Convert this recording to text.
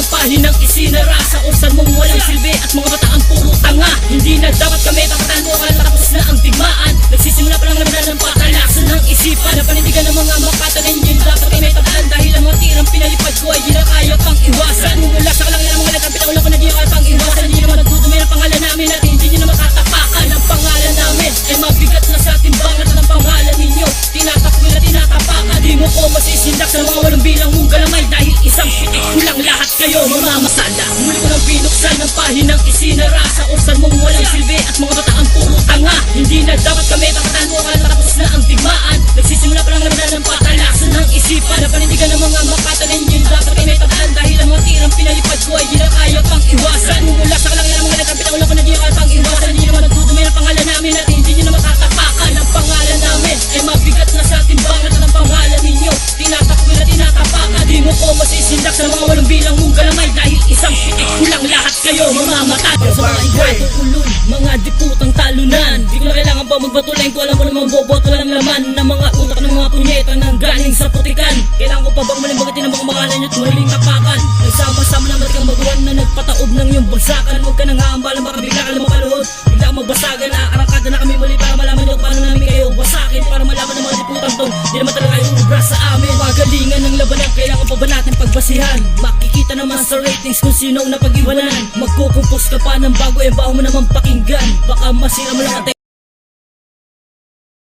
ng pahinang isinara sa usan mong walang silbi at mga bataang puro tanga. Hindi na dapat kami tapatan mo ka tapos na ang digmaan. Nagsisimula pa lang labanan ng patalasan ng isipan na panindigan ng mga mapatanin. Yun dapat kami tapatan dahil ang mga tirang pinalipad ko ay di na kaya pang iwasan. Mumula sa kalangitan mga letra pitaulan ko na di na kaya pang iwasan. Hindi naman nagdudumi ng pangalan namin at hindi nyo na makatapakan. Ang pangalan namin ay mabigat na sa timbangan at ang pangalan ninyo tinatakwil at tinatapakan. Di mo ko masisindak sa mga walang bilang mong galamay dahil isang pitik ko lang lahat kayo mamamasala. Muli ko nang binuksan ng pahinang isinara sa usan mong walang silbi at mga bataang puro tanga. Hindi na dapat kami tapatan mo ka tapos na ang digmaan. Nagsisimula pa lang labanan ng patalasan ng isipan na panindigan ng mga mapatanin. Yun dapat kami tapatan dahil ang mga tirang pinalipad ko ay di na kaya pang iwasan. Mumula sa kalangitan ng mga letra pitaulan ko na di na kaya pang iwasan. Hindi naman nagdudumi ng pangalan namin at hindi nyo na makatapakan. Ang pangalan namin ay mabigat na sa timbangan at ang pangalan ninyo tinatakwil at tinatapakan. Di mo ko masisindak sa mga walang bilang mong galamay dahil isang pitik ko lang lahat kayo mamamatay. Sa mga igatong ulol, mga diputang talunan, di ko na kailangan pa magbatulayin ko alam mo namang boboto lang laman ng mga utak ng mga punyeta nang galing sa putikan. Kailangan ko pa bang malimbagatin ang mga pangalan nyo at muling tapakan. Nagsama-sama na matikang baguhan na nagpataob ng iyong bagsakan. Huwag ka nang haambalan baka bigla ka lang makaluhod, bigla ka magbasagan. Nakakarangkada na kami muli para malaman nyo paano namin kayo wasakin. Para malaman ng mga diputang to, di naman talaga kayo ubra sa amin. Pagalingan ng labanan, kailangan pa ba natin pagbasihan? Makikita naman sa ratings kung sino ang napag-iwanan. Magkukumpos ka pa ng bago, baho mo naman pakinggan. Baka masira mo lang ang